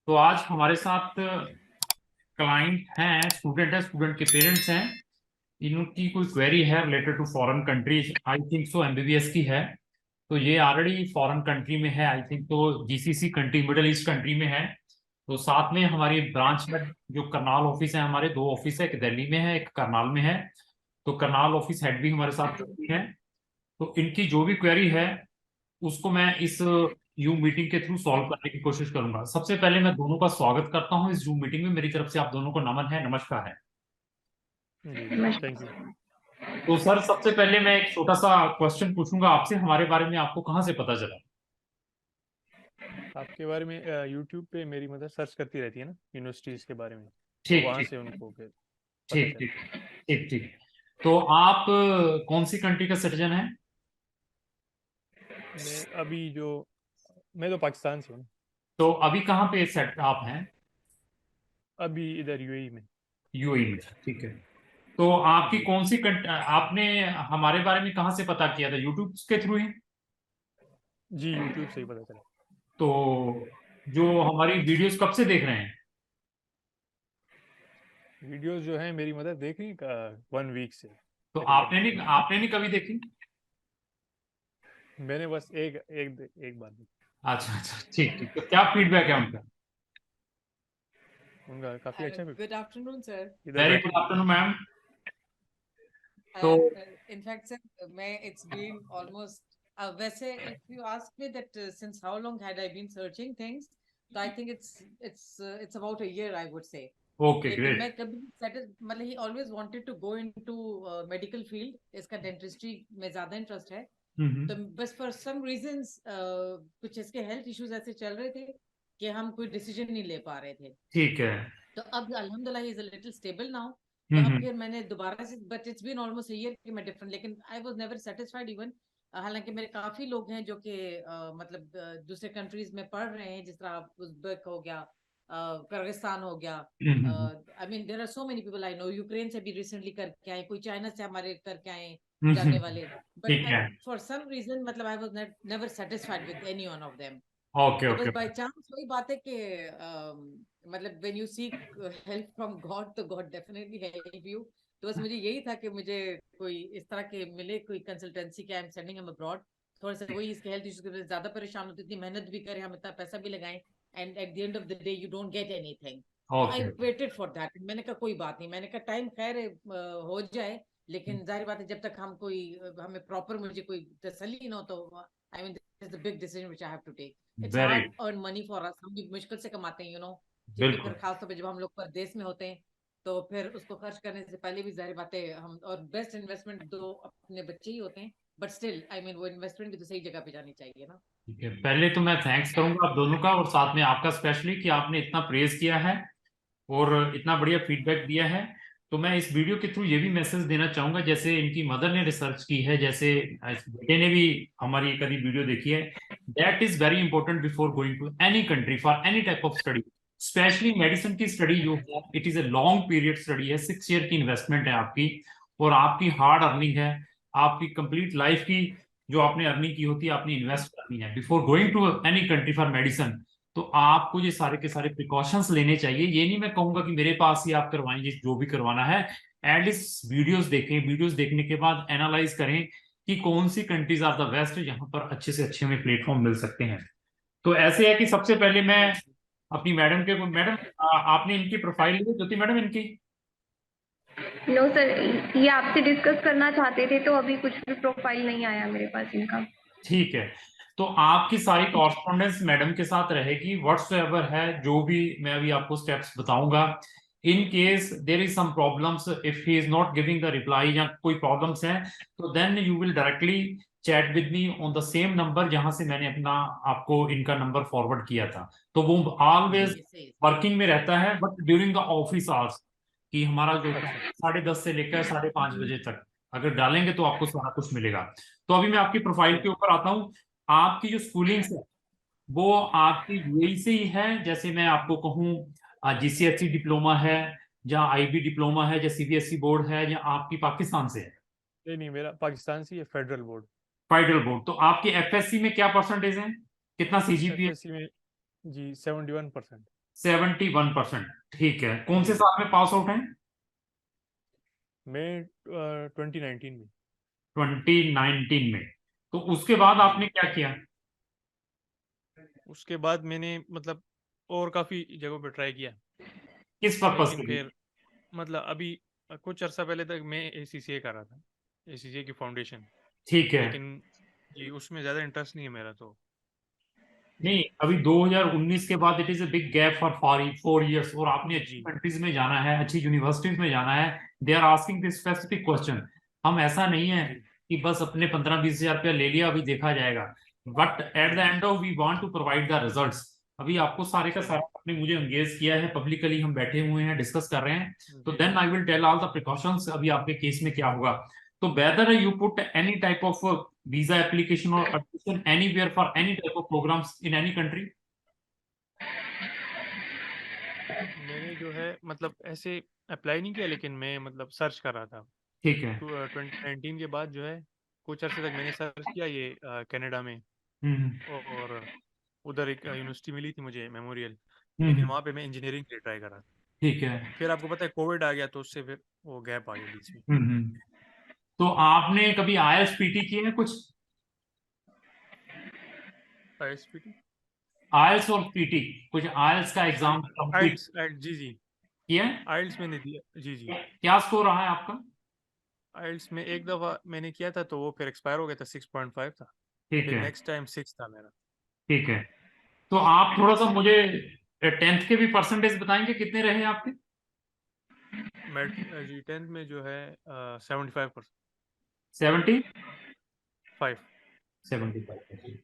तो आज हमारे साथ क्लाइंट हैं, स्टूडेंट है, स्टूडेंट के पेरेंट्स हैं। इनकी कोई क्वेरी है related to foreign countries, I think so MBBS की है। तो ये ऑलरेडी फॉरेन कंट्री में है, आई थिंक तो GCC country, middle east country में है। तो साथ में हमारी ब्रांच में जो करनाल ऑफिस है, हमारे दो ऑफिस है, एक दिल्ली में है, एक करनाल में है। तो करनाल ऑफिस हेड भी हमारे साथ जुड़ती है। तो इनकी जो भी क्वेरी है उसको मैं इस जूम मीटिंग के थ्रू सॉल्व करने की कोशिश करूंगा। सबसे पहले मैं दोनों का स्वागत करता हूं इस जूम मीटिंग में। मेरी तरफ से आप दोनों को नमन है, नमस्कार है। जी थैंक यू। तो सर, सबसे पहले मैं एक छोटा सा क्वेश्चन पूछूंगा आपसे, हमारे बारे में आपको कहाँ से पता चला? आपके बारे में यूट्यूब पे मेरी मदर सर्च करती रहती है ना यूनिवर्सिटीज़ के बारे में, तो ठीक वहाँ ठीक से उनको फिर पता ठीक चला। ठीक ठीक ठीक। तो आप कौन सी कंट्री का सिटीजन है? मैं तो पाकिस्तान से हूँ ना। तो अभी कहाँ पे सेट आप हैं? अभी इधर यूएई में। यूएई में, ठीक है। तो आपकी जी कौन सी आपने हमारे बारे में कहाँ से पता किया था? यूट्यूब के थ्रू ही? जी यूट्यूब से ही पता चला। तो जो हमारी वीडियोस कब से देख रहे हैं? वीडियोस जो है मेरी मदर देख रही है 1 वीक से तो करीबन। आपने नहीं कभी देखी? मैंने बस एक बार देखी। अच्छा अच्छा, ठीक ठीक। तो क्या फीडबैक है उनका? उनका काफ़ी अच्छा Good afternoon, sir. इधर वेरी बैठ गुड आफ्टरनून मैम। तो In fact, sir, it's been almost. वैसे, if you ask me that since how long had I been searching things, so I think it's about a year, I would say. Okay, लेकिन great. मैं कभी मतलब he always wanted to go into medical field. इसका dentistry में ज्यादा interest है। तो बस फॉर सम रीजंस कुछ इसके हेल्थ इश्यूज ऐसे चल रहे थे कि हम कोई डिसीजन नहीं ले पा रहे थे। ठीक है। तो अब अल्हम्दुलिल्लाह he is a little stable now. तो अब फिर मैंने दोबारा से, but it's been almost a year कि मैं डिफरेंट, लेकिन I was never satisfied even. हालांकि मेरे काफी लोग हैं जो कि मतलब दूसरे कंट्रीज में पढ़ रहे हैं, जिस तरह उज्बेक हो गया, किर्गिस्तान हो गया। I mean there are so many people I know, Ukraine से भी रिसेंटली करके आए, कोई चाइना से हमारे करके आए जानने वाले। बट ठीक आई, है। फॉर सम रीजन, मतलब आई was never satisfied with any one of them. Okay तो बस ओके। बाय चांस वही बात है कि मतलब when you seek help from God, तो गॉड डेफिनेटली हेल्प यू। तो बस मुझे यही था कि मुझे कोई इस तरह के मिले, कोई कंसल्टेंसी के, I am sending him abroad. थोड़ा सा वही इसके हेल्थ इश्यूज की वजह से ज्यादा परेशान होती, इतनी मेहनत भी करें हम, इतना पैसा भी लगाएं, and eight the end of the day you don't get anything. तो आई ओके। Waited for that. मैंने कहा कोई बात नहीं, मैंने कहा टाइम खैर हो जाए, लेकिन जाहिर बात है जब तक हम कोई हमें प्रॉपर, मुझे कोई तसल्ली ना हो, तो I mean this is the big decision which I have to take. It's very, hard earn money for us, हम भी मुश्किल से कमाते हैं, क्योंकि फिर बिल्कुल खासतौर पे जब हम लोग परदेश में होते हैं, तो फिर उसको खर्च करने से पहले भी जाहिर बात है हम, और बेस्ट इन्वेस्टमेंट दो अपने बच्चे ही होते हैं। बट स्टिल आई मीन वो इन्वेस्टमेंट भी तो सही जगह पे जानी चाहिए ना। ठीक है। पहले तो मैं थैंक्स करूंगा आप दोनों का, और साथ में आपका स्पेशली कि आपने इतना प्रेज किया है और इतना बढ़िया फीडबैक दिया है। तो मैं इस वीडियो के थ्रू ये भी मैसेज देना चाहूंगा, जैसे इनकी मदर ने रिसर्च की है, जैसे इस बेटे ने भी हमारी एक आधी वीडियो देखी है। That is very important before going to any country for any type of study. Specially medicine की स्टडी जो है, it is a long period study है, 6 ईयर की इन्वेस्टमेंट है आपकी, और आपकी हार्ड अर्निंग है। आपकी कंप्लीट लाइफ की जो आपने अर्निंग की होती है, आपने इन्वेस्ट करनी है before going to any country for medicine. तो आपको ये सारे के सारे प्रिकॉशंस लेने चाहिए। ये नहीं मैं कहूंगा कि मेरे पास ही आप करवाएंगे जो भी करवाना है। एटलीस्ट वीडियोस देखें, वीडियोस देखने के बाद एनालाइज करें कि कौन सी कंट्रीज आर द बेस्ट, जहां पर अच्छे से अच्छे हमें प्लेटफॉर्म मिल सकते हैं। तो ऐसे है कि सबसे पहले मैं अपनी मैडम के, मैडम आपने इनकी प्रोफाइल ली है, ज्योति मैडम इनकी? नो सर, ये आपसे डिस्कस करना चाहते थे, तो अभी कुछ भी प्रोफाइल नहीं आया मेरे पास इनका। ठीक है। तो आपकी सारी कॉरस्पॉन्डेंस मैडम के साथ रहेगी, व्हाट्सएवर है, जो भी मैं अभी आपको स्टेप्स बताऊंगा। In case there is some problems, if he is not giving the reply या कोई प्रॉब्लम्स हैं, तो then you will directly chat with me on the same number जहां से मैंने अपना आपको इनका नंबर फॉरवर्ड किया था। तो वो ऑलवेज सही। वर्किंग में रहता है, but during the office hours, कि हमारा जो अच्छा 10:30 से लेकर 5:30 बजे तक अगर डालेंगे तो आपको सारा कुछ मिलेगा। तो अभी मैं आपकी प्रोफाइल के ठीक। ऊपर आता हूँ। आपकी जो स्कूलिंग है वो आपकी यूएई से ही है, जैसे मैं आपको कहूँ जीसीएसई डिप्लोमा है, या आईबी डिप्लोमा है, या सीबीएसई बोर्ड है, या आपकी पाकिस्तान से है? नहीं, मेरा पाकिस्तान से, ये फेडरल बोर्ड। Federal board. तो आपकी एफएससी में क्या परसेंटेज है, कितना सीजीपीए? एफएससी में जी 71%। 71%। ठीक है, कौन से जी। साल में पास आउट हैं? मैं 2019 में। 2019 में। तो उसके बाद आपने क्या किया? उसके बाद मैंने मतलब और काफ़ी जगहों पे ट्राई किया, किस पर्पस लेकिन के लिए? फिर मतलब अभी कुछ अर्सा पहले तक मैं ACCA कर रहा था, ACCA की फाउंडेशन। ठीक है। लेकिन जी उसमें ज़्यादा इंटरेस्ट नहीं है मेरा, तो नहीं, अभी 2019 के बाद it is a big gap for 4 years, और आपने अच्छी जी कंट्रीज में जाना है, अच्छी यूनिवर्सिटीज में जाना है। They are asking this specific question. हम ऐसा नहीं है जी कि बस अपने 15-20 हजार रुपया ले लिया, अभी देखा जाएगा। बट एट द जी end of we want to provide the results. अभी आपको सारे का जी सारा आपने मुझे एंगेज किया है, पब्लिकली हम बैठे हुए हैं, डिस्कस कर रहे हैं। तो जी then I will tell all the precautions अभी आपके केस में क्या होगा। तो whether you put any type of visa application or admission anywhere for any type of programs in any country? मैंने जो है मतलब ऐसे अप्लाई नहीं किया, लेकिन मैं मतलब सर्च कर रहा था। ठीक है। 2019 के बाद जो है कुछ अर्से तक मैंने सर्च किया ये कनाडा में, हम्म। और उधर एक यूनिवर्सिटी मिली थी मुझे, मेमोरियल। लेकिन हम्म। वहाँ पे मैं इंजीनियरिंग के लिए ट्राई कर रहा था। ठीक है। फिर आपको पता है कोविड आ गया, तो उससे फिर वो गैप आ गया बीच में। हम्म। तो आपने कभी आईएलटीएस पीटी किए हैं कुछ? ISPT आईएलटीएस और पीटी, कुछ आईएलटीएस का एग्जाम कंप्लीट आइल्स जी जी किया है? आइल्स मैंने दिया जी जी। क्या स्कोर रहा है आपका? आइल्स में एक दफ़ा मैंने किया था, तो वो फिर एक्सपायर हो गया था, 6.5 था। ठीक फिर है। नेक्स्ट टाइम 6 था मेरा। ठीक है। तो आप थोड़ा सा मुझे 10th के भी परसेंटेज बताएंगे, कितने रहे आपके? जी 10th में जो है 75%। 70? 5 75%।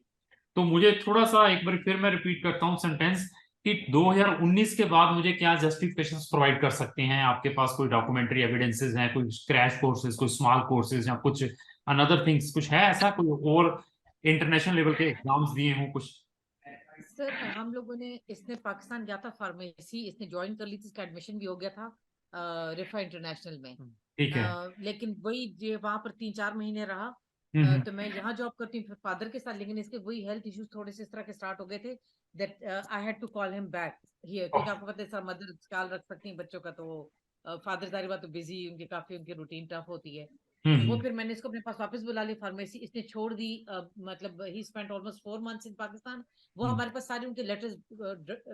तो मुझे थोड़ा सा एक बार फिर मैं रिपीट करता हूँ सेंटेंस, कि 2019 के बाद मुझे क्या जस्टिफिकेशंस प्रोवाइड कर सकते हैं? आपके पास कोई डॉक्यूमेंट्री एविडेंसेस हैं, कोई क्रैश कोर्सेज, कोई स्मॉल कोर्सेज, या कुछ अनदर थिंग्स, कुछ है ऐसा कोई और इंटरनेशनल लेवल के एग्जाम्स दिए हों कुछ? सर हम लोगों ने, इसने पाकिस्तान गया था फार्मेसी, इसने ज्वाइन कर ली थी, इसका एडमिशन भी हो गया था रिफा इंटरनेशनल में। ठीक है। लेकिन वही जो वहां पर 3-4 महीने रहा। हम्म। तो मैं यहाँ जॉब करती हूँ फादर के साथ, लेकिन इसके वही हेल्थ इश्यूज थोड़े से इस तरह के स्टार्ट हो गए थे, that I had to call him back here, क्योंकि आपको पता है सर मदर ख्याल रख सकती हैं बच्चों का, तो फादर सारी बात तो बिजी, उनकी काफी उनकी रूटीन टफ होती है। तो वो हम्म। फिर मैंने इसको अपने पास वापस बुला ली फार्मेसी, इसने छोड़ दी। मतलब ही स्पेंट ऑलमोस्ट 4 months इन पाकिस्तान। वो हम्म। हमारे पास सारे उनके लेटर्स,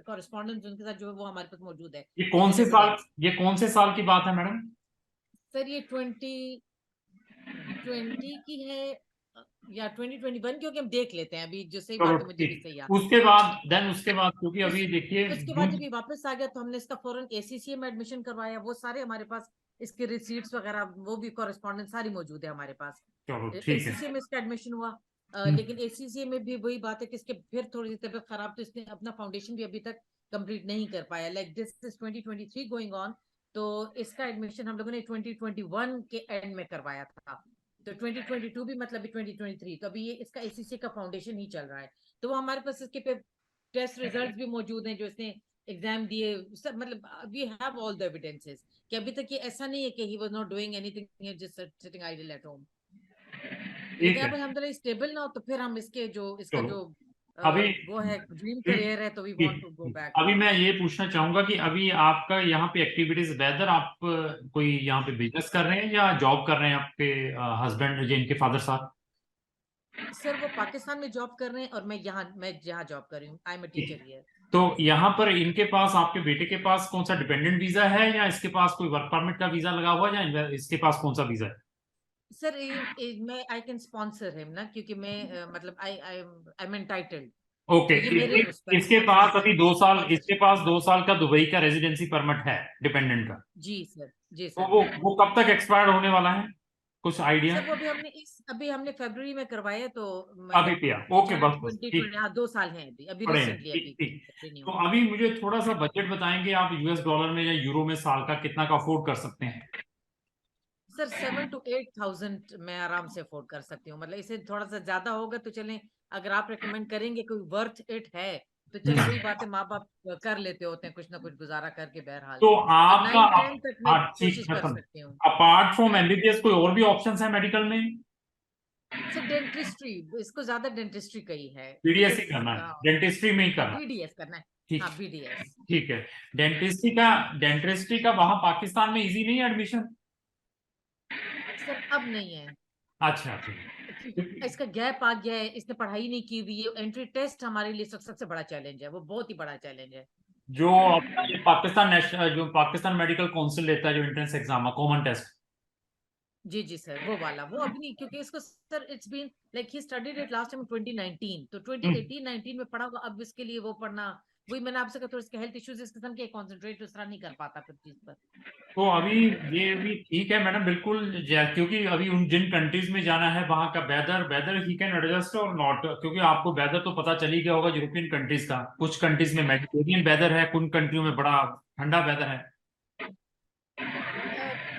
कॉरेस्पॉन्डेंस उनके साथ जो है वो हमारे पास मौजूद है। ये कौन विद से साल, एविडेंस। ये कौन से साल की बात है मैडम? सर ये 2020 की है, या 2021, क्योंकि हम देख लेते हैं अभी, जो सही चलो बात है मुझे भी ठीक। सही याद उसके बाद, देन उसके बाद, क्योंकि उस अभी देखिए उसके बाद जून। जब ये वापस आ गया तो हमने इसका फौरन ACCA में एडमिशन करवाया, वो सारे हमारे पास इसके रिसीट्स वगैरह, वो भी कॉरेस्पॉन्डेंस सारी मौजूद है हमारे पास। चलो ठीक है। ACCA में इसका एडमिशन हुआ। हम्म। लेकिन ACCA में भी वही बात है कि इसके फिर थोड़ी सी तबीयत खराब, तो इसने अपना फाउंडेशन भी अभी तक कंप्लीट नहीं कर पाया। Like this is 2023 going on. तो इसका एडमिशन हम लोगों ने 2021 के एंड में करवाया था। तो 2022 भी मतलब 2023, तो अभी ये इसका ACCA का फाउंडेशन ही चल रहा है। तो वो हमारे पास इसके टेस्ट रिजल्ट्स भी मौजूद हैं, जो इसने एग्जाम दिए सब, मतलब we have all the evidences कि अभी तक ये ऐसा नहीं है कि he was not doing anything, just sitting idle at home. ठीक लेकिन है। अब अल्हम्दुलिल्लाह स्टेबल ना हो, तो फिर हम इसके जो इसका चलो जो अभी वो है ड्रीम ठीक करियर है, तो वी वांट ठीक टू गो ठीक। बैक। अभी मैं ये पूछना चाहूंगा कि अभी आपका यहाँ पे एक्टिविटीज, वेदर आप कोई यहाँ पे बिजनेस कर रहे हैं या जॉब कर रहे हैं, आपके हस्बैंड जिनके फादर साहब? सर वो पाकिस्तान में जॉब कर रहे हैं, और मैं यहाँ जॉब कर रही हूँ, आई एम अ ठीक। Teacher here. तो यहाँ पर इनके पास, आपके बेटे के पास कौन सा डिपेंडेंट वीजा है, या इसके पास कोई वर्क परमिट का वीजा लगा हुआ है, या इसके पास कौन सा वीजा है? सर मैं आई कैन स्पॉन्सर हिम ना, क्योंकि मैं मतलब आई एम एंटाइटल्ड। ओके। तो ये मेरे उस पर इसके पास अभी 2 साल, इसके स्पॉन्सरशिप। पास 2 साल का दुबई का रेजिडेंसी परमिट है, डिपेंडेंट का। जी सर, जी तो सर। वो कब तक एक्सपायर्ड होने वाला है, कुछ आइडिया? सर वो अभी हमने फरवरी में करवाया, तो अभी मतलब पिया। ओके, जन बस बस 2020, ठीक। हाँ 2 साल हैं अभी, पड़े हैं, रिसेंटली ठीक अभी ठीक। तो रिन्यू। अभी मुझे थोड़ा सा बजट बताएंगे आप, यूएस डॉलर में या यूरो में साल का कितना का अफोर्ड कर सकते हैं? सर 7 to 8 thousand मैं आराम से अफोर्ड कर सकती हूँ, मतलब इसे थोड़ा सा ज्यादा होगा तो चलें। अगर आप रिकमेंड करेंगे कोई वर्थ इट है, तो चलो वही बात है, माँ बाप कर लेते होते हैं कुछ ना कुछ गुजारा करके बहरहाल। तो पर आपका, 9-10 तक मैं हाँ ठीक कोशिश है कर सर। सकती हूँ। अपार्ट फ्रॉम एमबीबीएस कोई और भी ऑप्शंस है मेडिकल में? सर डेंटिस्ट्री, इसको ज्यादा डेंटिस्ट्री का ही है, पीडीएस ही बिकॉज करना है, डेंटिस्ट्री में ही करना है? DDS करना है। ठीक हाँ BDS। ठीक है। डेंटिस्ट्री का वहां पाकिस्तान में इजी नहीं है एडमिशन? सर अब नहीं है, अच्छा क्योंकि इसका गैप आ गया है, इसने पढ़ाई नहीं की हुई है। एंट्री टेस्ट हमारे लिए सबसे बड़ा चैलेंज है, वो बहुत ही बड़ा चैलेंज है। जो अपना ये पाकिस्तान नेशनल, जो पाकिस्तान मेडिकल काउंसिल लेता है, जो एंट्रेंस एग्जाम है, कॉमन टेस्ट। जी जी सर, वो वाला, वो अभी नहीं, क्योंकि इसको sir it's been like he studied it last time 2019, तो 2018-19 में पढ़ा होगा। अब इसके लिए वो पढ़ना, वही मैंने आपसे कहा, थोड़ा इसके हेल्थ इश्यूज इस किस्म के, कंसंट्रेट उस तरह नहीं कर पाता फिर चीज पर। तो अभी ये भी ठीक है मैडम, बिल्कुल क्योंकि अभी उन जिन कंट्रीज में जाना है वहां का weather weather he can adjust और नॉट, क्योंकि आपको वेदर तो पता चल ही गया होगा यूरोपियन कंट्रीज का। कुछ कंट्रीज में मेडिटेरियन वेदर है, कुछ कंट्रियों में बड़ा ठंडा वेदर है।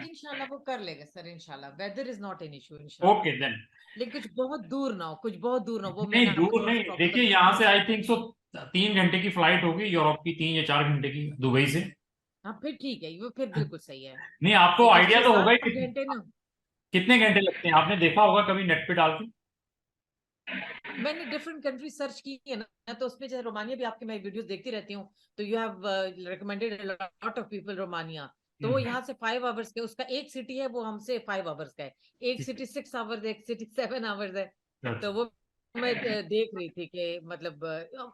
इंशाल्लाह वो कर लेगा सर, इंशाल्लाह weather is not an issue इंशाल्लाह। Okay then. लेकिन कुछ बहुत दूर ना हो, कुछ बहुत दूर ना हो, वो नहीं मैंने आपको दूर थोड़ा सा नहीं, प्रॉपर देखिए बताया। यहाँ से आई थिंक सो 3 घंटे की फ्लाइट होगी यूरोप की, 3 या 4 घंटे की दुबई से। हाँ फिर ठीक है, वो फिर बिल्कुल सही है। नहीं आपको लेकिन आइडिया छह तो होगा सात ही घंटे ना, कितने घंटे लगते हैं, आपने देखा होगा कभी नेट पे डाल के। मैंने डिफरेंट कंट्री सर्च की है ना, तो उसमें जैसे रोमानिया भी आपके, मैं वीडियोस देखती रहती हूँ, तो you have recommended lot of people Romania. तो वो यहाँ से 5 आवर्स के, उसका एक सिटी है वो हमसे 5 आवर्स का है, एक सिटी 6 आवर्स, एक सिटी 7 आवर्स है। तो वो मैं देख रही थी कि मतलब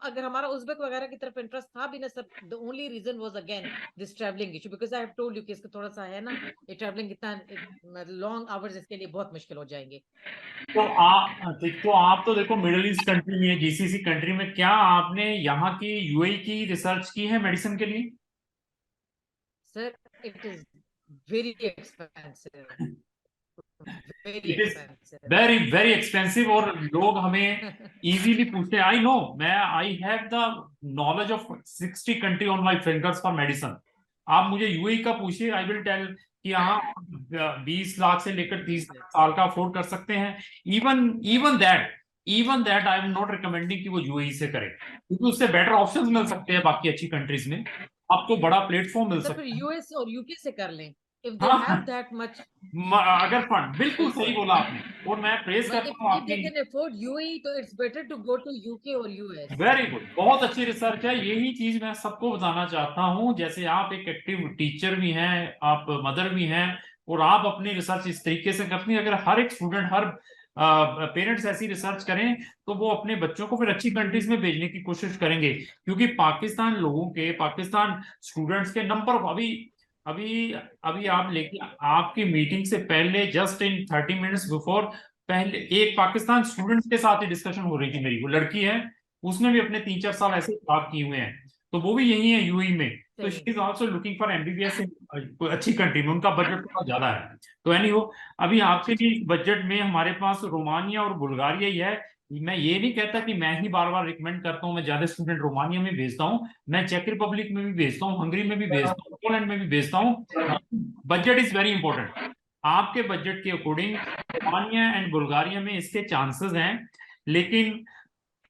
अगर हमारा उज़्बेक वगैरह की तरफ इंटरेस्ट था भी ना sir, the only reason was again this travelling issue, because I have told you कि इसका थोड़ा सा है ना, ये ट्रैवलिंग इतना लॉन्ग आवर्स इसके लिए बहुत मुश्किल हो जाएंगे। तो आप तो देखो मिडिल ईस्ट कंट्री में, जीसीसी कंट्री में, क्या आपने यहाँ की यूएई की रिसर्च की है मेडिसिन के लिए? Sir it is very expensive, very it is expensive. Very very expensive, और लोग हमें इजीली पूछते हैं। I know, I have the knowledge of 60 country on my fingers for medicine. आप मुझे यूएई का पूछिए, आई विल टेल कि हाँ 20 लाख से लेकर 30 साल का अफोर्ड कर सकते हैं। Even even that I am not recommending कि वो यूएई से करें, क्योंकि उससे बेटर ऑप्शंस मिल सकते हैं बाकी अच्छी कंट्रीज में, आपको बड़ा प्लेटफॉर्म मिल सर फिर सकता है। यूएस और यूके से कर लें, इफ दे हैव हाँ, दैट मच। अगर फंड, बिल्कुल सही बिल्कुल, बोला आपने, और मैं प्रेज बट करता हूँ इफ दे आपकी। कैन अफोर्ड यूएई, तो it's better to go to UK और यूएस। वेरी गुड, बहुत अच्छी रिसर्च है, यही चीज मैं सबको बताना चाहता हूँ। जैसे आप एक एक्टिव टीचर भी हैं, आप मदर भी हैं, और आप अपनी रिसर्च इस तरीके से करती हैं। अगर हर एक स्टूडेंट, हर पेरेंट्स ऐसी रिसर्च करें, तो वो अपने बच्चों को फिर अच्छी कंट्रीज में भेजने की कोशिश करेंगे। क्योंकि पाकिस्तान लोगों के, पाकिस्तान स्टूडेंट्स के नंबर अभी अभी अभी आप लेके, आपकी मीटिंग से पहले, जस्ट इन 30 मिनट्स बिफोर, पहले एक पाकिस्तान स्टूडेंट्स के साथ ही डिस्कशन हो रही थी मेरी। वो लड़की है, उसने भी अपने 3-4 साल ऐसे ही खराब किए हुए हैं, तो वो भी यही है यूएई में। तो शी सही। Is also looking for MBBS कोई अच्छी कंट्री में, उनका बजट थोड़ा ज्यादा है। तो एनी हो, अभी आपके लिए बजट में हमारे पास रोमानिया और बुल्गारिया ही है। मैं ये नहीं कहता कि मैं ही बार बार रिकमेंड करता हूँ, मैं ज्यादा स्टूडेंट रोमानिया में भेजता हूँ, मैं चेक रिपब्लिक में भी भेजता हूँ, हंगरी में भी भेजता हूँ, पोलैंड में भी भेजता हूँ। Budget is very important. आपके बजट के अकॉर्डिंग रोमानिया एंड बुल्गारिया में इसके चांसेस हैं, लेकिन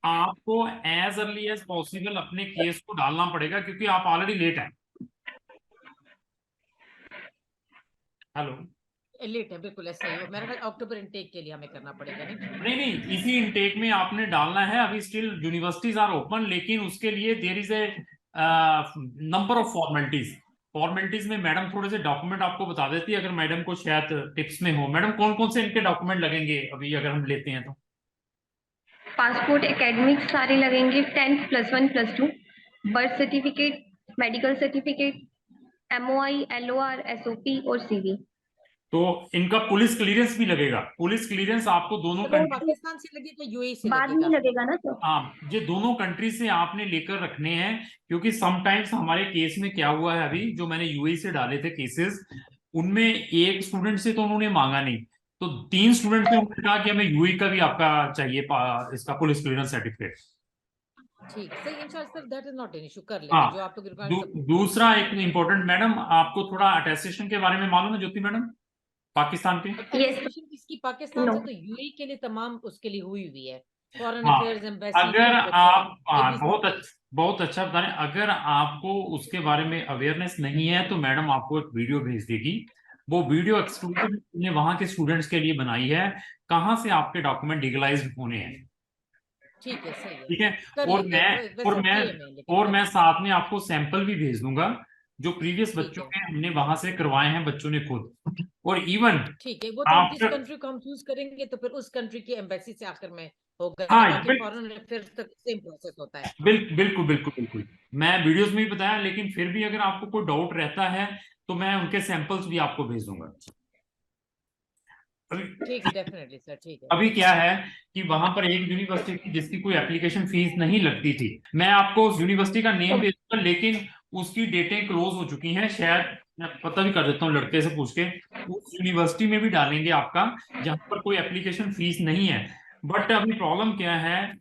आपको एज अर्ली एज पॉसिबल अपने केस को डालना पड़ेगा, क्योंकि आप ऑलरेडी लेट हैं। हेलो। लेट है, बिल्कुल ऐसा ही हो। मेरा ख्याल अक्टूबर इनटेक के लिए हमें करना पड़ेगा नहीं। नहीं, इसी इनटेक में आपने डालना है। अभी स्टिल यूनिवर्सिटीज आर ओपन, लेकिन उसके लिए there is a number of formalities में मैडम थोड़े से डॉक्यूमेंट आपको बता देती है, अगर मैडम को शायद टिप्स में हो। मैडम कौन कौन से इनके डॉक्यूमेंट लगेंगे अभी अगर हम लेते हैं तो? पासपोर्ट, एकेडमिक सारे लगेंगे, 10th +1 +2, birth certificate, medical certificate, MOI, LOR, SOP और CV। तो इनका पुलिस क्लियरेंस भी लगेगा। पुलिस क्लियरेंस आपको दोनों तो वो कंट्री, पाकिस्तान से लगेगा, यूएई से बाद में लगेगा? लगेगा ना सर? हाँ, ये दोनों कंट्री से आपने लेकर रखने हैं। क्योंकि समटाइम्स हमारे केस में क्या हुआ है, अभी जो मैंने यूएई से डाले थे केसेस, उनमें एक स्टूडेंट से तो उन्होंने मांगा नहीं, तो 3 स्टूडेंट से उन्होंने कहा कि हमें यूएई का भी आपका चाहिए, इसका पुलिस क्लियरेंस सर्टिफिकेट। ठीक, सही, इंशाल्लाह sir, that is not an issue, कर लेंगे जो हाँ, आप लोग रिक्वायरमेंट सब। दूसरा एक इम्पोर्टेंट, मैडम आपको थोड़ा अटेस्टेशन के बारे में मालूम है ज्योति मैडम, पाकिस्तान के? अटेस्टेशन किसकी, पाकिस्तान नो। से? तो यूएई के लिए तमाम उसके लिए हुई हुई है, फॉरेन हाँ, अफेयर्स एम्बेसी, अगर आप, हाँ, ABC। बहुत अच्छा बता रहे हैं। अगर आपको उसके बारे में अवेयरनेस नहीं है, तो मैडम आपको एक वीडियो भेज देगी। वो वीडियो एक्सक्लूसिव ने वहां के स्टूडेंट्स के लिए बनाई है, कहाँ से आपके डॉक्यूमेंट लीगलाइज्ड होने हैं। ठीक है, सही है, ठीक है। कर और लेंगे, मैं वैसे और मैं किए में, लेकिन और कर मैं लेंगे। साथ में आपको सैंपल भी भेज दूंगा जो प्रीवियस ठीक बच्चों है, के हमने वहां से करवाए हैं, बच्चों ने खुद। और इवन ठीक है, वो तो जिस आफ्टर, कंट्री को हम चूज करेंगे तो फिर उस कंट्री की एम्बेसी से आकर मैं होगा ना, हाँ बाकी फॉरेन अफेयर्स तक सेम प्रोसेस होता है। बिल्कुल बिल्कुल बिल्कुल। मैं वीडियोस में भी बताया, लेकिन फिर भी अगर आपको कोई डाउट रहता है तो मैं उनके सैंपल्स भी आपको भेज दूंगा। अभी ठीक है, डेफिनेटली सर, ठीक है। अभी क्या है कि वहां पर एक यूनिवर्सिटी थी जिसकी कोई एप्लीकेशन फीस नहीं लगती थी। मैं आपको उस यूनिवर्सिटी का नेम भेज दूंगा, लेकिन उसकी डेटें क्लोज हो चुकी हैं शायद। मैं पता भी कर देता हूँ लड़के से पूछ के। उस यूनिवर्सिटी में भी डालेंगे आपका, जहां पर कोई एप्लीकेशन फीस नहीं है। बट अभी प्रॉब्लम क्या है,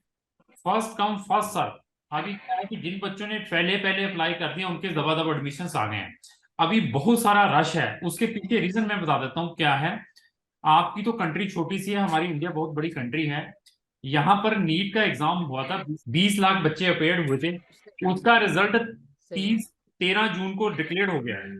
फर्स्ट कम फर्स्ट सर्व। अभी क्या है कि जिन बच्चों ने पहले पहले अप्लाई कर दिया उनके दबादब एडमिशन आ गए हैं। अभी बहुत सारा रश है, उसके पीछे रीजन मैं बता देता हूँ क्या है। आपकी तो कंट्री छोटी सी है, हमारी इंडिया बहुत बड़ी कंट्री है। यहाँ पर नीट का एग्जाम हुआ था, 20 लाख बच्चे अपेयर हुए थे। उसका रिजल्ट सही है, 13 जून को डिक्लेयर हो गया है।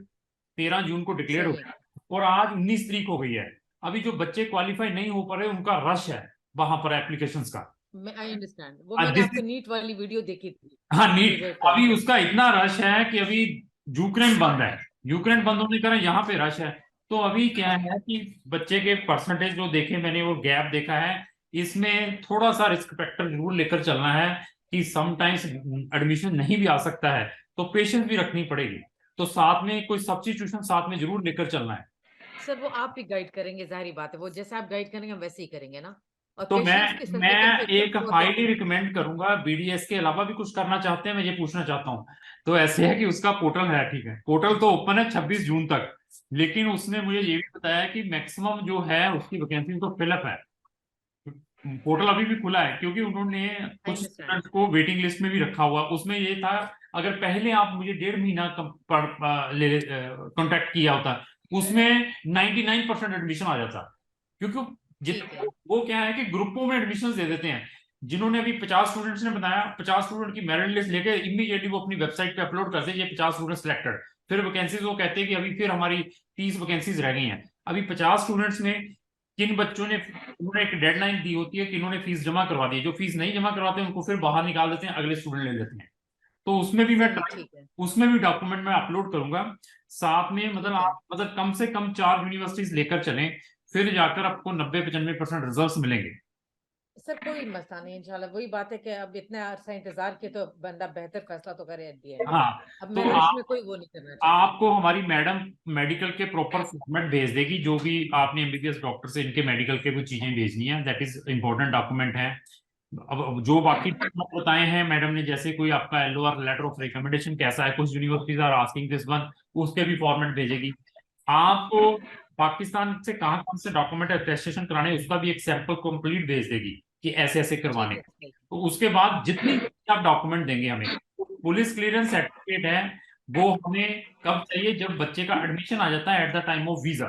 13 जून को डिक्लेयर हो सही है। गया है। और आज 19 तारीख हो गई है। अभी जो बच्चे क्वालिफाई नहीं हो पा रहे उनका रश है वहां पर एप्लीकेशंस का। मैं आई अंडरस्टैंड, वो मैंने दिस, आपको नीट वाली वीडियो देखी थी, हाँ वी नीट। वेट अभी करके। उसका इतना रश है कि अभी यूक्रेन बंद है। यूक्रेन बंद होने के कारण यहाँ पे रश है। तो अभी क्या है कि बच्चे के परसेंटेज जो देखे मैंने, वो गैप देखा है। इसमें थोड़ा सा रिस्क फैक्टर जरूर लेकर चलना है कि समटाइम्स एडमिशन नहीं भी आ सकता है, तो पेशेंस भी रखनी पड़ेगी। तो साथ में कोई सब्स्टिट्यूशन साथ में जरूर लेकर चलना है। सर वो आप ही गाइड करेंगे, जाहिर बात है, वो जैसे आप गाइड करेंगे हम वैसे ही करेंगे ना। और तो पेशेंस के साथ, लेकिन मैं फिर एक वो हाईली देखिए। रिकमेंड करूंगा, बीडीएस के अलावा भी कुछ करना चाहते हैं मैं ये पूछना चाहता हूँ। तो ऐसे है कि उसका पोर्टल है, ठीक है, पोर्टल तो ओपन है 26 जून तक। लेकिन उसने मुझे ये ठीक भी बताया कि मैक्सिमम जो है उसकी वैकेंसी तो फिलअप है। पोर्टल अभी भी खुला है क्योंकि उन्होंने आई कुछ अंडरस्टैंड। स्टूडेंट्स को वेटिंग लिस्ट में भी रखा हुआ। उसमें ये था, अगर पहले आप मुझे 1.5 महीना कांटेक्ट किया होता, उसमें 99% एडमिशन आ जाता। क्योंकि ठीक है, वो क्या है कि ग्रुपों में एडमिशन दे देते हैं। जिन्होंने अभी 50 स्टूडेंट्स ने बताया, 50 स्टूडेंट की मेरिट लिस्ट लेके इमीडिएटली वो अपनी वेबसाइट पे अपलोड करते हैं, ये 50 स्टूडेंट सिलेक्टेड। फिर वैकेंसीज वो कहते हैं कि अभी फिर हमारी 30 वैकेंसीज रह गई हैं। अभी 50 स्टूडेंट्स में किन बच्चों ने, उन्होंने एक डेडलाइन दी होती है कि इन्होंने फीस जमा करवा दी है। जो फीस नहीं जमा करवाते हैं उनको फिर बाहर निकाल देते हैं, अगले स्टूडेंट ले लेते हैं। तो उसमें भी मैं सही, ठीक है, उसमें भी डॉक्यूमेंट मैं अपलोड करूंगा साथ में। मतलब ठीक है। आप मतलब कम से कम 4 यूनिवर्सिटीज लेकर चलें, फिर जाकर आपको 90-95% रिजल्ट मिलेंगे। सर कोई मसला नहीं, इंशाल्लाह। वही बात है कि अब इतना अरसा इंतजार किया तो बंदा बेहतर फैसला तो करे एट द एंड। हाँ। अब तो मैं रश में कोई वो नहीं करना चाहती। आपको हमारी मैडम मेडिकल के प्रॉपर फॉर्मेट भेज देगी, जो भी आपने एमबीबीएस डॉक्टर से इनके मेडिकल के कुछ चीजें भेजनी है, दैट इज इंपॉर्टेंट डॉक्यूमेंट है। अब जो बाकी डॉक्यूमेंट बताए हैं मैडम ने, जैसे कोई आपका एलओआर लेटर ऑफ रिकमेंडेशन कैसा है, कुछ universities are asking this one, उसके भी फॉर्मेट भेजेगी। आपको पाकिस्तान से कहाँ कौन से डॉक्यूमेंट अटेस्टेशन कराने हैं, उसका भी एक सैंपल कंप्लीट भेज देगी कि ऐसे ऐसे करवाने ठीक है, हैं। सही। तो उसके बाद जितनी आप डॉक्यूमेंट देंगे हमें, पुलिस क्लियरेंस सर्टिफिकेट है, वो हमें कब चाहिए, जब बच्चे का एडमिशन आ जाता है at the time of visa.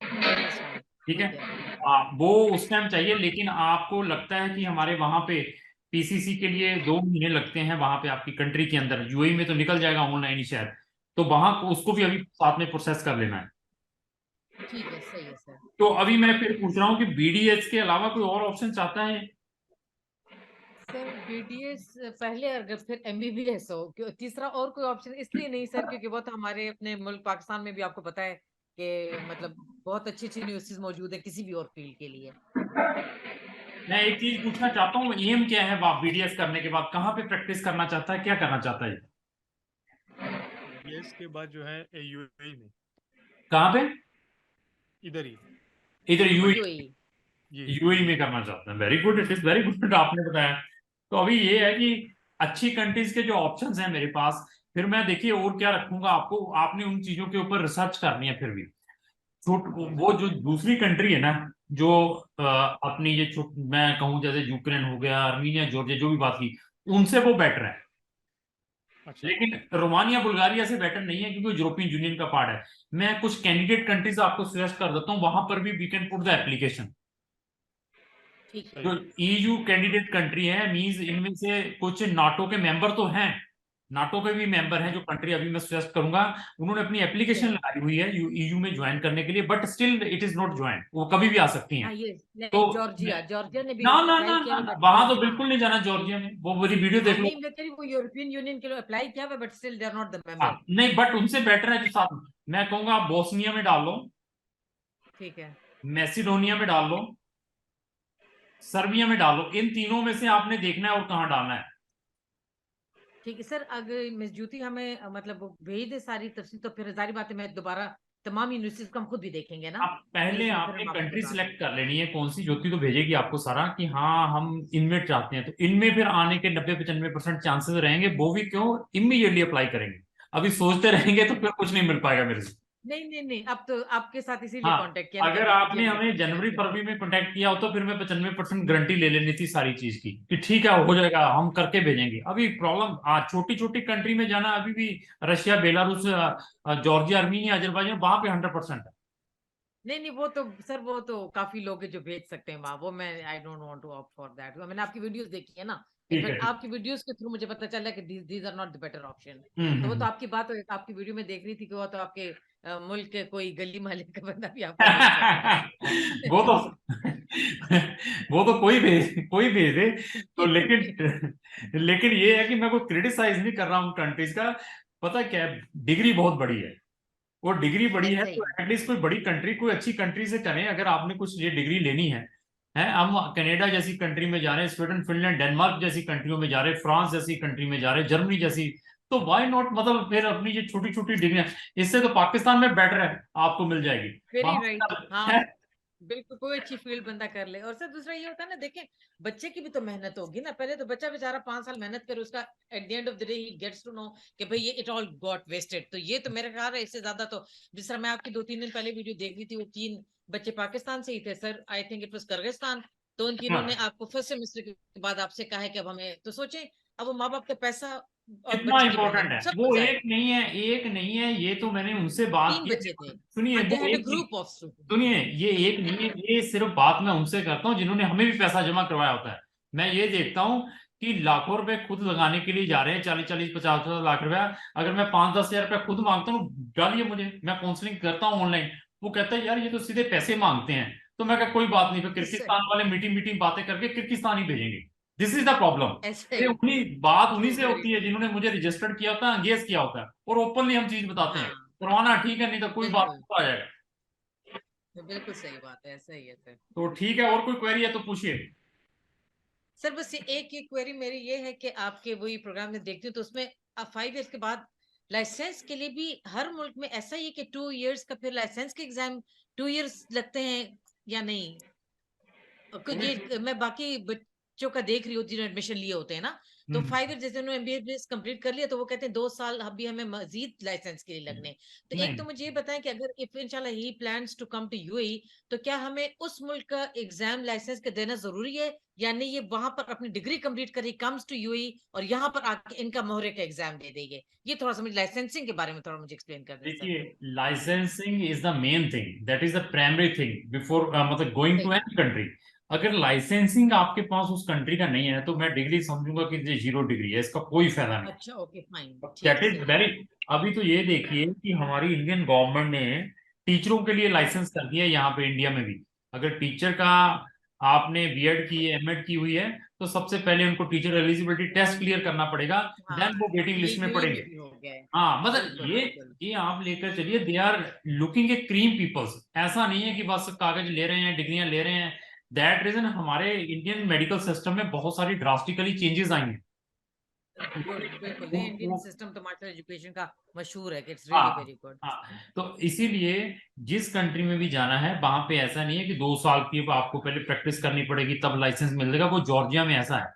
I understand, ठीक है। ठीक है। वो उस टाइम चाहिए। लेकिन आपको लगता है कि हमारे वहां पे पीसीसी के लिए 2 महीने लगते हैं वहां पे आपकी कंट्री के अंदर, यूएई में तो निकल जाएगा ऑनलाइन ही शायद। तो वहां उसको भी अभी साथ में प्रोसेस कर लेना है। ठीक है, सही है सर। तो अभी मैं फिर पूछ रहा हूँ कि बीडीएस के अलावा कोई और ऑप्शन चाहता है? सर बीडीएस पहले, अगर फिर एमबीबीएस हो, तीसरा और कोई ऑप्शन इसलिए नहीं सर, क्योंकि वो तो हमारे अपने मुल्क पाकिस्तान में भी आपको पता है कि मतलब बहुत अच्छी अच्छी यूनिवर्सिटीज मौजूद है किसी भी और फील्ड के लिए। मैं एक चीज पूछना चाहता हूँ, एम क्या है बीडीएस करने के बाद, कहाँ पे प्रैक्टिस करना चाहता है, क्या करना चाहता है? बीएस के बाद जो है यूएई में, कहाँ पे? इधर ही, इधर यूएई। यूएई। ये यूएई में करना चाहते हैं, very good, it is very good आपने बताया। तो अभी ये है कि अच्छी कंट्रीज के जो ऑप्शंस हैं मेरे पास, फिर मैं देखिए और क्या रखूंगा आपको, आपने उन चीजों के ऊपर रिसर्च करनी है। फिर भी छूट, जी सर। वो जो दूसरी कंट्री है ना, जो अपनी ये छूट मैं कहूँ जैसे यूक्रेन हो गया, आर्मीनिया, जॉर्जिया, जो भी बात की, उनसे वो बेटर है। अच्छा, लेकिन रोमानिया बुल्गारिया से बेटर नहीं है क्योंकि यूरोपियन यूनियन का पार्ट है। मैं कुछ कैंडिडेट कंट्रीज आपको सजेस्ट कर देता हूँ, वहां पर भी we can put the application. ठीक है, जो सही है। ईयू कैंडिडेट कंट्री है, मींस इनमें से कुछ नाटो के मेंबर तो हैं, नाटो के भी मेंबर हैं जो कंट्री, अभी मैं सजेस्ट करूंगा, उन्होंने अपनी एप्लीकेशन लगाई हुई है ईयू में ज्वाइन करने के लिए, but still it is not join, वो कभी भी आ सकती हैं। हाँ ये तो लाइक जॉर्जिया, जॉर्जिया ने भी ना ना अप्लाई ना किया ना, हुआ, ना बट वहां तो बिल्कुल नहीं जाना जॉर्जिया में, वो मेरी वीडियो देख लो। नहीं मैं कह रही हूँ वो यूरोपियन यूनियन के लिए अप्लाई किया हुआ, but still they are not the हाँ, मेंबर। नहीं बट उनसे बेटर है जो साथ, मैं कहूंगा आप बोस्निया में डाल लो, ठीक है, मैसिडोनिया में डाल लो, सर्बिया में डाल लो, इन तीनों में से आपने देखना है और कहाँ डालना है। ठीक है सर। अगर मिस ज्योति हमें मतलब वो भेज दे सारी तफसील, तो फिर जारी बात है मैं दोबारा तमाम यूनिवर्सिटीज को हम खुद भी देखेंगे ना, आप तो पहले उसमें फिर आपने हम आपको कंट्री बता सिलेक्ट देंगे। कर लेनी है कौन सी, ज्योति तो भेजेगी आपको सारा कि हाँ हम इनमें चाहते हैं, तो इनमें फिर आने के 90-95% चांसेस रहेंगे, वो भी क्यों, इमीडिएटली अप्लाई करेंगे। अभी सोचते रहेंगे तो फिर कुछ नहीं मिल पाएगा मेरे से। नहीं नहीं नहीं, अब तो आपके साथ इसीलिए हाँ, कांटेक्ट किया ना कि अगर अब इसकी आपने हम हमें जनवरी करेंगे। फरवरी में कांटेक्ट किया हो तो फिर मैं 95% गारंटी ले लेनी थी सारी चीज की कि ठीक है हो जाएगा, हम करके भेजेंगे। अभी प्रॉब्लम छोटी छोटी कंट्री में जाना अभी भी, Russia, Belarus, Georgia, Armenia, Azerbaijan, वहां पे 100% है। नहीं नहीं, वो तो सर वो तो काफी लोग हैं जो भेज सकते हैं वहां, वो मैं I don't want to opt for that. मैंने आपकी वीडियोस देखी है ना, ठीक है इनफैक्ट ठीक। आपकी वीडियोस के थ्रू मुझे पता चला कि these are not the better option. तो वो तो हम्म। आपकी बात हो, आपकी वीडियो में देख रही थी कि वो तो आपके मुल्क के कोई गली मोहल्ले का बंदा भी आपको भेज सकता वो तो है। वो तो कोई भेज दे। तो लेकिन लेकिन ये है कि मैं कोई क्रिटिसाइज नहीं कर रहा हूँ कंट्रीज का, पता क्या है, डिग्री बहुत बड़ी है, वो डिग्री बड़ी है ऐसा तो ही एटलीस्ट कोई बड़ी कंट्री, कोई अच्छी कंट्री से करें। अगर आपने कुछ ये डिग्री लेनी है हम कनाडा जैसी कंट्री में जा रहे हैं, स्वीडन, फिनलैंड, डेनमार्क जैसी कंट्रियों में जा रहे हैं, फ्रांस जैसी कंट्री में जा रहे हैं, जर्मनी जैसी, तो व्हाई नॉट, मतलब फिर अपनी ये छोटी छोटी डिग्रियां, इससे तो पाकिस्तान में बेटर है, आपको मिल जाएगी वेरी राइट। हाँ वहां। बिल्कुल, कोई अच्छी फील्ड बंदा कर ले। और सर दूसरा ये होता है ना, देखें बच्चे की भी तो मेहनत होगी ना, पहले तो बच्चा बेचारा 5 साल मेहनत करे, उसका at the end of the day he gets to know कि भाई ये इट ऑल गॉट वेस्टेड। तो ये तो मेरे ख्याल है इससे ज्यादा तो, जिस तरह मैं आपकी 2-3 दिन पहले वीडियो देख रही थी, वो 3 बच्चे पाकिस्तान से ही थे sir, I think it was Kyrgyzstan. तो उन तीनों ने आपको फर्स्ट सेमेस्टर के बाद आपसे कहा है कि अब हमें तो सोचें, अब वो माँ बाप का पैसा और कितना बच्चे की इंपॉर्टेंट मेहनत है सब वो, कुछ एक जाएगा। नहीं है, एक नहीं है, ये तो मैंने उनसे बात 3 की। बच्चे थे सुनिए एंड दे वो हैड अ एक नहीं, ग्रुप ऑफ स्टूडेंट्स। सुनिए ये एक नहीं है, ये सिर्फ बात मैं उनसे करता हूँ जिन्होंने हमें भी पैसा जमा करवाया होता है। मैं ये देखता हूँ कि लाखों रुपए खुद लगाने के लिए जा रहे हैं, 40-40, 50-50 लाख रुपया। अगर मैं 5-10 हजार रुपया खुद मांगता हूँ, डालिए मुझे, मैं काउंसलिंग करता हूँ ऑनलाइन, वो कहता है यार ये तो सीधे पैसे मांगते हैं। तो मैं कहा कोई बात नहीं, फिर किर्गिस्तान वाले मीटिंग मीटिंग बातें करके किर्गिस्तान ही भेजेंगे। This is the problem. ऐसे ये ही उन्हीं बात उन्हीं ट्रू, से वेरी होती है ट्रू। जिन्होंने मुझे रजिस्टर्ड किया होता है, एंगेज किया होता है, और ओपनली हम चीज बताते हैं। हाँ करवाना ठीक है, नहीं तो कोई बात बिल्कुल, नहीं, तो आ जाएगा। बिल्कुल सही बात है, ऐसा ही है सर। तो ठीक है, और कोई क्वेरी है तो पूछिए। सर बस ये एक एक क्वेरी मेरी ये है कि आपके वही प्रोग्राम में देखती हूँ, तो उसमें 5 इयर्स के बाद लाइसेंस के लिए भी हर मुल्क में ऐसा ही है कि 2 इयर्स का फिर लाइसेंस के एग्जाम 2 इयर्स लगते हैं या नहीं? ये मैं बाकी बच्चों का देख रही हूँ जिन्होंने एडमिशन लिए होते हैं ना, तो हम्म। 5 इयर्स जैसे उन्होंने एमबीबीएस कंप्लीट कर लिया, तो वो कहते हैं 2 साल अभी हमें मजीद लाइसेंस के लिए लगने हैं। तो एक नहीं, तो मुझे ये बताएं कि अगर इफ इंशाल्लाह he plans to come to UAE, तो क्या हमें उस मुल्क का एग्जाम लाइसेंस का देना जरूरी है, या नहीं ये वहां पर अपनी डिग्री कंप्लीट कर कम्स टू यूएई और यहाँ पर आके इनका मोहरे का एग्जाम दे देंगे? ये थोड़ा सा मुझे लाइसेंसिंग के बारे में थोड़ा मुझे एक्सप्लेन कर दें सर। देखिए licensing is the main thing, that is the primary thing before मतलब गोइंग टू सही। Any country. अगर लाइसेंसिंग आपके पास उस कंट्री का नहीं है तो मैं डिग्री समझूंगा कि ये जीरो डिग्री है, इसका कोई फायदा नहीं। अच्छा ओके फाइन, दैट ठीक इज सही। वेरी, अभी तो ये देखिए कि हमारी इंडियन गवर्नमेंट ने टीचरों के लिए लाइसेंस कर दिया है यहाँ पे इंडिया में भी। अगर टीचर का आपने बीएड की है, एमएड की हुई है, तो सबसे पहले उनको टीचर एलिजिबिलिटी टेस्ट क्लियर करना पड़ेगा, हाँ देन वो वेटिंग ये लिस्ट में यूएई पड़ेंगे। में भी हो गया है। हाँ मतलब बिल्कुल बिल्कुल। ये आप लेकर चलिए, they are looking a cream peoples. ऐसा नहीं है कि बस कागज ले रहे हैं, डिग्रियां ले रहे हैं। दैट रीजन हमारे इंडियन मेडिकल सिस्टम में बहुत सारी ड्रास्टिकली चेंजेस आई हैं। गुड, बिल्कुल। नहीं इंडियन वो- सिस्टम तो मास्टर एजुकेशन का मशहूर है कि इट्स रियली हाँ वेरी गुड। हाँ, तो इसीलिए जिस कंट्री में भी जाना है वहां पे ऐसा नहीं है कि 2 साल की आपको पहले प्रैक्टिस करनी पड़ेगी तब लाइसेंस मिलेगा, वो जॉर्जिया में ऐसा है।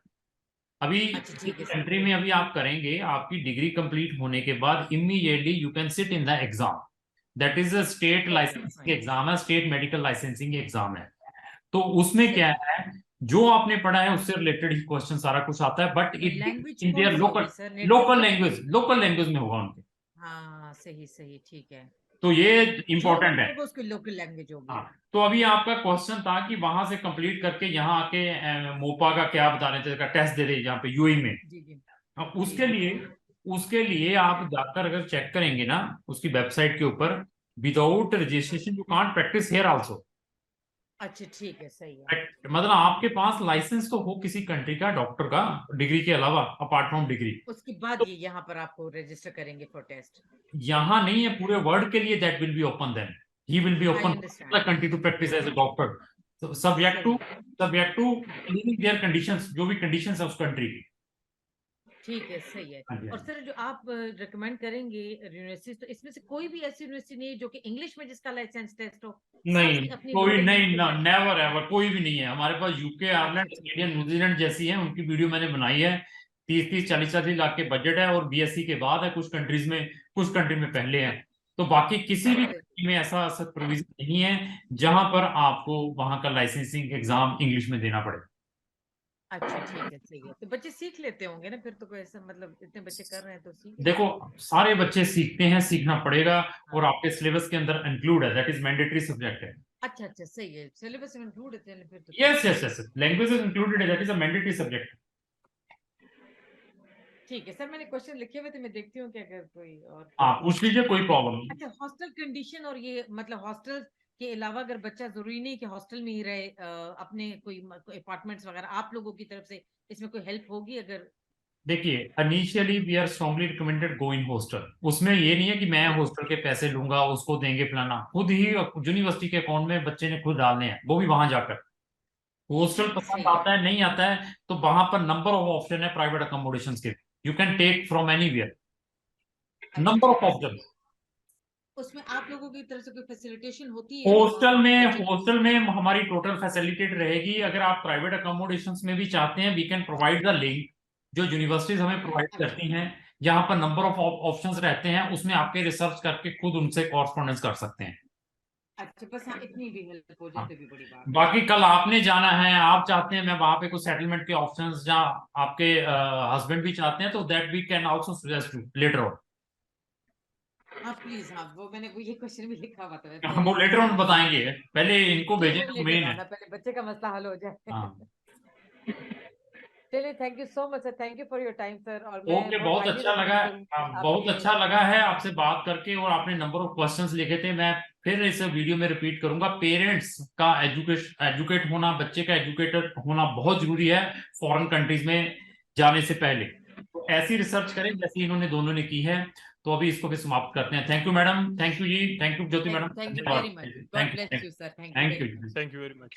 अभी अच्छा जिस ठीक है सर। कंट्री में अभी आप करेंगे, आपकी डिग्री कंप्लीट होने के बाद immediately you can sit in the exam, that is a state okay licensing fine. Exam है, स्टेट मेडिकल लाइसेंसिंग एग्जाम है। तो उसमें क्या सही। है, जो आपने पढ़ा है उससे रिलेटेड ही क्वेश्चन सारा कुछ आता है, बट इट लैंग्वेज इन कौन देयर सी होगी local, sir, native? Local language में होगा उनके। हाँ सही सही, ठीक है। तो ये जो इंपॉर्टेंट मुल्क है। होगा उसकी लोकल लैंग्वेज होगी। हाँ, तो अभी आपका क्वेश्चन था कि वहां से कंप्लीट करके यहाँ आके मोपा का क्या बता रहे थे, टेस्ट दे दे यहाँ पे यूएई में। जी जी अब जी उसके लिए उसके लिए आप जाकर अगर चेक करेंगे ना उसकी वेबसाइट के ऊपर, without registration you can't practice here also. अच्छा ठीक है, सही है। मतलब आपके पास लाइसेंस तो हो किसी कंट्री का डॉक्टर का, डिग्री के अलावा, अपार्ट फ्रॉम डिग्री, उसके बाद ये यहाँ पर आपको रजिस्टर करेंगे फॉर टेस्ट। यहाँ नहीं है, पूरे वर्ल्ड के लिए that will be open, then he will be I open understand. Country to practice as a doctor, subject to living there conditions, जो भी कंडीशंस है उस कंट्री की। ठीक है, सही है। हाँ जी, और सर जो आप रिकमेंड करेंगे यूनिवर्सिटी, तो इसमें से कोई भी ऐसी यूनिवर्सिटी नहीं है जो कि इंग्लिश में जिसका लाइसेंस टेस्ट हो? नहीं सबकी अपनी कोई loading नहीं, है। नेवर एवर, कोई भी नहीं है हमारे पास। यूके, आयरलैंड, कैनेडियन, न्यूजीलैंड जैसी है, उनकी वीडियो मैंने बनाई है। 30-40 लाख के बजट है, और बीएससी के बाद है कुछ कंट्रीज में, कुछ कंट्री में पहले है। तो बाकी किसी भी कंट्री में ऐसा प्रोविजन नहीं है जहां पर आपको वहां का लाइसेंसिंग एग्जाम इंग्लिश में देना पड़े। अच्छा ठीक है, सही है। तो बच्चे सीख लेते होंगे ना फिर, तो कोई ऐसा मतलब इतने बच्चे कर रहे हैं तो सीख देखो सारे बच्चे सीखते हैं, सीखना पड़ेगा, और हाँ। आपके सिलेबस के अंदर इंक्लूड है, दैट इज मैंडेटरी सब्जेक्ट है। अच्छा अच्छा, सही है, सिलेबस में इंक्लूड है फिर तो। Yes yes yes, language is included, that is a mandatory subject. ठीक है सर, मैंने क्वेश्चन लिखे हुए थे, मैं देखती हूँ कि अगर कोई और। आप पूछ लीजिए, कोई प्रॉब्लम नहीं। अच्छा, हॉस्टल कंडीशन और ये मतलब हॉस्टल के अलावा अगर बच्चा, जरूरी नहीं कि हॉस्टल में ही रहे, अपने कोई अपार्टमेंट्स वगैरह आप लोगों की तरफ से इसमें कोई हेल्प होगी अगर? देखिए, initially we are strongly recommended go in hostel. उसमें ये नहीं है कि मैं हॉस्टल के पैसे लूंगा, उसको देंगे फलाना, खुद ही यूनिवर्सिटी के अकाउंट में बच्चे ने खुद डालने हैं, वो भी वहां जाकर। हॉस्टल पसंद सही है। आता है नहीं आता है, तो वहां पर नंबर ऑफ ऑप्शन है प्राइवेट अकोमोडेशन के, you can take from anywhere, number of option. उसमें आप लोगों की तरफ से कोई फैसिलिटेशन होती है बच्चे हॉस्टल में हमारी टोटल फैसिलिटेड रहेगी। अगर आप प्राइवेट अकोमोडेशन में भी चाहते हैं, we can provide the link, जो यूनिवर्सिटीज हमें प्रोवाइड करती हैं, जहां पर नंबर ऑफ ऑप्शंस रहते हैं, उसमें आपके रिसर्च करके खुद उनसे कॉरस्पॉन्डेंस कर सकते हैं। अच्छा, बस हाँ, इतनी भी हेल्प हो जाए हाँ। तो भी बड़ी बात है। बाकी कल आपने जाना है, आप चाहते हैं मैं वहां पे कुछ सेटलमेंट के ऑप्शंस, जहां आपके हस्बैंड भी चाहते हैं, तो that we can also suggest later on. हाँ प्लीज, हाँ वो मैंने वो ये क्वेश्चन भी लिखा हुआ था हम वो लेटर ऑन बताएंगे, पहले इनको भेजें तो मेन है। पहले बच्चे का मसला हल हो जाए। हाँ, चलिए, thank you so much sir, thank you for your time sir. और मैं ओके, बहुत highly अच्छा लगा, recommend करूंगी बहुत आपके। अच्छा लगा है आपसे बात करके, और आपने नंबर ऑफ क्वेश्चंस लिखे थे, मैं फिर इस वीडियो में रिपीट करूंगा। पेरेंट्स का एजुकेट होना, बच्चे का एजुकेटेड होना बहुत जरूरी है फॉरेन कंट्रीज में जाने से पहले। तो ऐसी रिसर्च करें जैसी इन्होंने दोनों ने की है। तो अभी इसको भी समाप्त करते हैं। Thank you madam, thank you जी, thank you Jyoti madam, thank you धन्यवाद। Very much, god thank bless you, you sir, thank you thank very you. Much. Thank you very much.